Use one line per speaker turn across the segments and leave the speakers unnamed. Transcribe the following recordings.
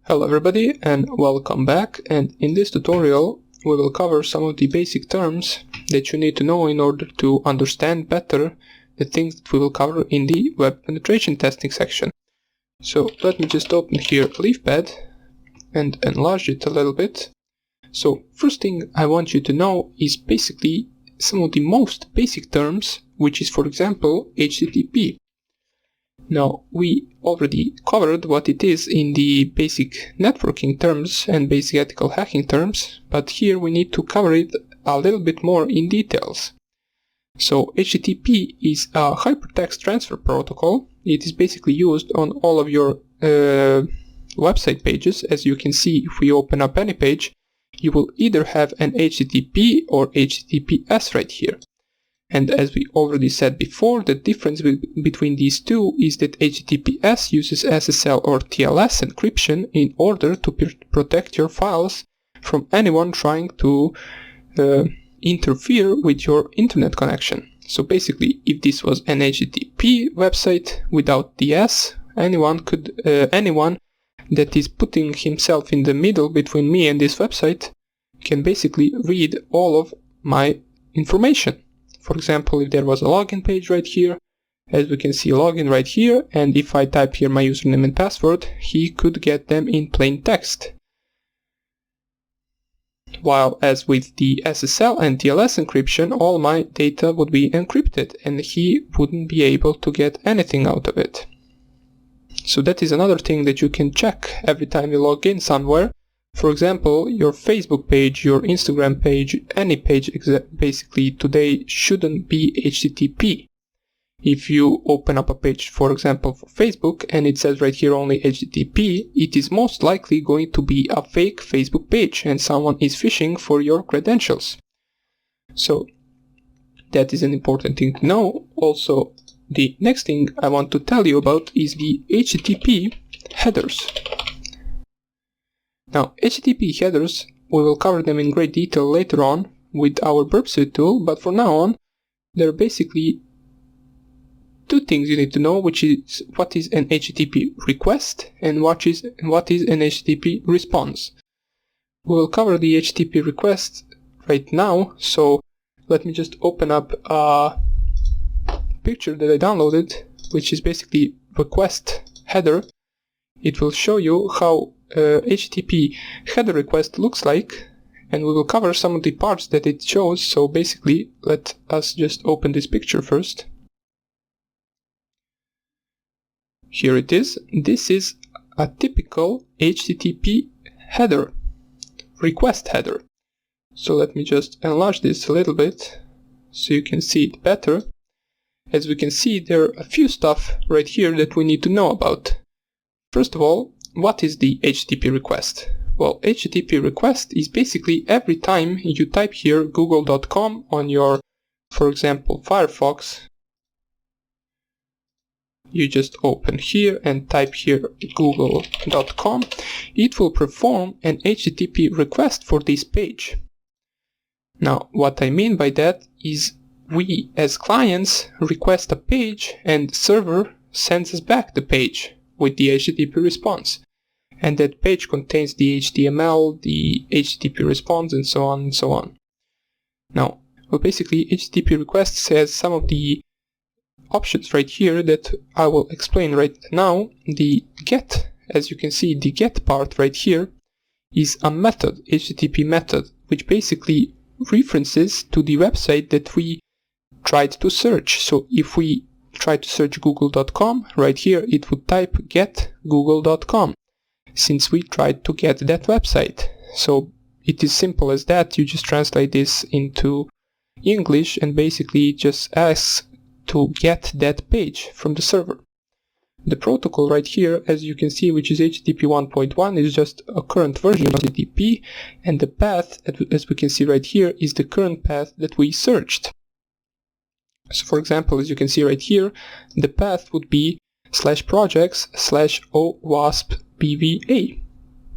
Hello everybody and welcome back, and in this tutorial we will cover some of the basic terms that you need to know in order to understand better the things that we will cover in the web penetration testing section. So let me just open here LeafPad and enlarge it a little bit. So first thing I want you to know is basically some of the most basic terms, which is for example HTTP. Now, we already covered what it is in the basic networking terms and basic ethical hacking terms, but here we need to cover it a little bit more in details. So, HTTP is a hypertext transfer protocol. It is basically used on all of your website pages. As you can see, if we open up any page, you will either have an HTTP or HTTPS right here. And as we already said before, the difference between these two is that HTTPS uses SSL or TLS encryption in order to protect your files from anyone trying to interfere with your internet connection. So basically, if this was an HTTP website without the S, anyone that is putting himself in the middle between me and this website can basically read all of my information. For example, if there was a login page right here, as we can see login right here, and if I type here my username and password, he could get them in plain text. While as with the SSL and TLS encryption, all my data would be encrypted and he wouldn't be able to get anything out of it. So that is another thing that you can check every time you log in somewhere. For example, your Facebook page, your Instagram page, any page basically today shouldn't be HTTP. If you open up a page, for example, for Facebook, and it says right here only HTTP, it is most likely going to be a fake Facebook page and someone is phishing for your credentials. So that is an important thing to know. Also, the next thing I want to tell you about is the HTTP headers. Now, HTTP headers, we will cover them in great detail later on with our Burp Suite tool, but for now on, there are basically two things you need to know, which is what is an HTTP request and what is an HTTP response. We will cover the HTTP request right now, so let me just open up a picture that I downloaded, which is basically request header. It will show you how HTTP header request looks like, and we will cover some of the parts that it shows. So basically, let us just open this picture first. Here it is. This is a typical HTTP header, request header. So let me just enlarge this a little bit so you can see it better. As we can see, there are a few stuff right here that we need to know about. First of all, what is the HTTP request? Well, HTTP request is basically every time you type here google.com on your, for example, Firefox, you just open here and type here google.com, it will perform an HTTP request for this page. Now, what I mean by that is we as clients request a page and the server sends us back the page with the HTTP response. And that page contains the HTML, the HTTP response, and so on and so on. Now, well, basically, HTTP request has some of the options right here that I will explain right now. The get, as you can see, the get part right here is a method, HTTP method, which basically references to the website that we tried to search. So if we try to search google.com, right here it would type get google.com, since we tried to get that website. So it is simple as that. You just translate this into English and basically just ask to get that page from the server. The protocol right here, as you can see, which is HTTP 1.1, is just a current version of HTTP, and the path, as we can see right here, is the current path that we searched. So for example, as you can see right here, the path would be /projects/OWASP-BVA.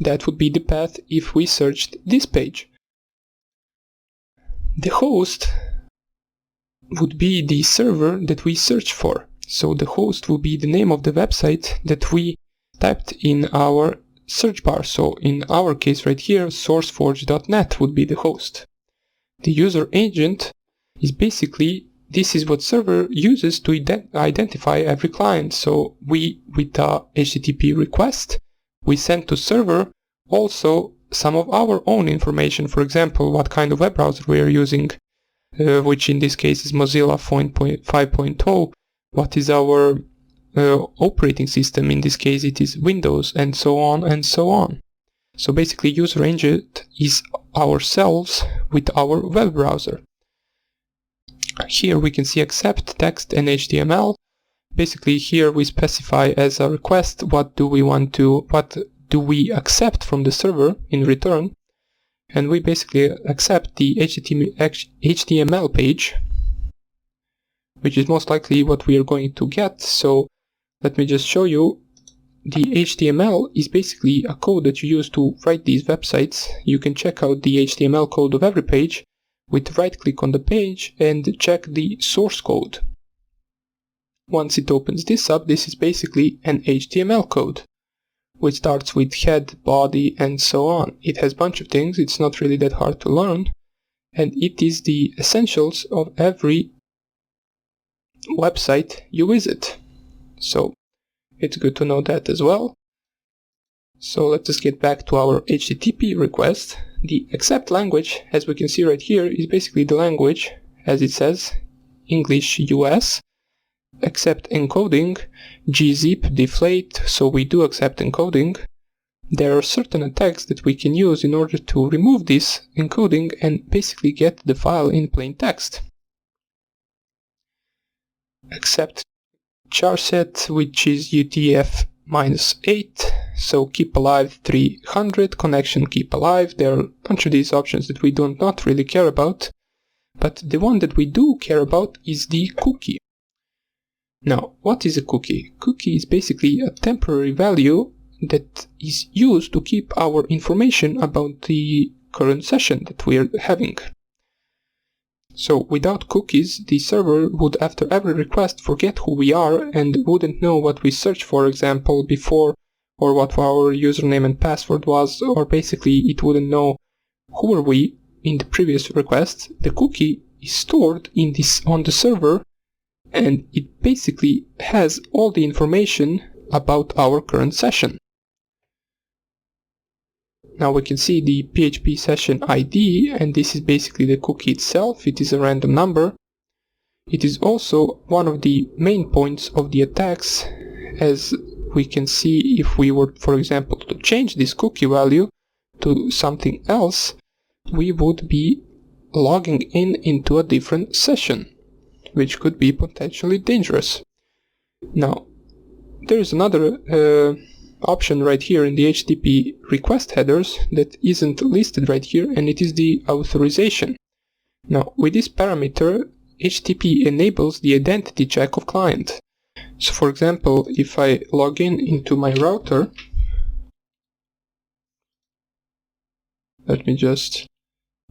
That would be the path if we searched this page. The host would be the server that we search for. So the host will be the name of the website that we typed in our search bar. So in our case right here, sourceforge.net would be the host. The user agent is basically, this is what server uses to identify every client. So we, with the HTTP request, we send to server also some of our own information. For example, what kind of web browser we are using, which in this case is Mozilla 5.0, what is our operating system, in this case it is Windows, and so on and so on. So basically user agent is ourselves with our web browser. Here we can see accept, text and HTML. Basically here we specify as a request what do we accept from the server in return, and we basically accept the HTML page, which is most likely what we are going to get. So let me just show you. The HTML is basically a code that you use to write these websites. You can check out the HTML code of every page with right click on the page and check the source code. Once it opens this up, this is basically an HTML code, which starts with head, body and so on. It has a bunch of things, it's not really that hard to learn, and it is the essentials of every website you visit. So it's good to know that as well. So let us get back to our HTTP request. The accept language, as we can see right here, is basically the language, as it says, English US, accept encoding, gzip, deflate, so we do accept encoding. There are certain attacks that we can use in order to remove this encoding and basically get the file in plain text. Accept charset, which is UTF-8, so keep alive 300, connection keep alive. There are a bunch of these options that we do not really care about, but the one that we do care about is the cookie. Now, what is a cookie? Cookie is basically a temporary value that is used to keep our information about the current session that we are having. So without cookies, the server would after every request forget who we are and wouldn't know what we searched for example before, or what our username and password was, or basically it wouldn't know who were we in the previous request. The cookie is stored on the server, and it basically has all the information about our current session. Now we can see the PHP session ID, and this is basically the cookie itself. It is a random number. It is also one of the main points of the attacks, as we can see if we were, for example, to change this cookie value to something else, we would be logging into a different session, which could be potentially dangerous. Now, there is another option right here in the HTTP request headers that isn't listed right here, and it is the authorization. Now, with this parameter, HTTP enables the identity check of client. So for example, if I log into my router, let me just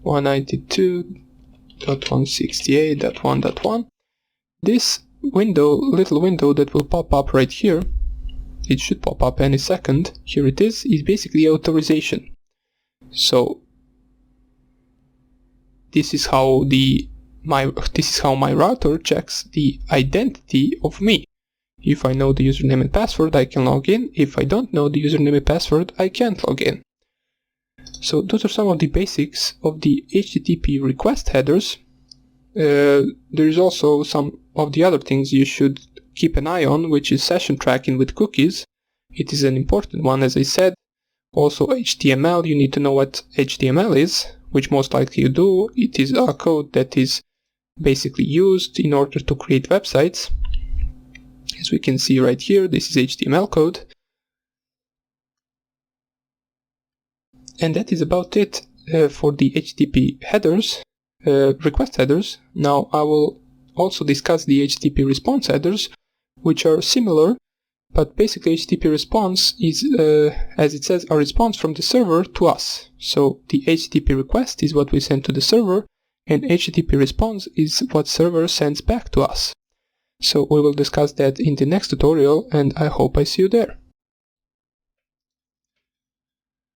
192.168.1.1, this little window that will pop up right here, it should pop up any second, here it is basically authorization. So this is how my router checks the identity of me. If I know the username and password, I can log in. If I don't know the username and password, I can't log in. So those are some of the basics of the HTTP request headers. There is also some of the other things you should keep an eye on, which is session tracking with cookies. It is an important one, as I said. Also HTML, you need to know what HTML is, which most likely you do. It is a code that is basically used in order to create websites. As we can see right here, this is HTML code. And that is about it for the HTTP headers, request headers. Now I will also discuss the HTTP response headers, which are similar, but basically HTTP response is, as it says, a response from the server to us. So the HTTP request is what we send to the server, and HTTP response is what server sends back to us. So we will discuss that in the next tutorial, and I hope I see you there.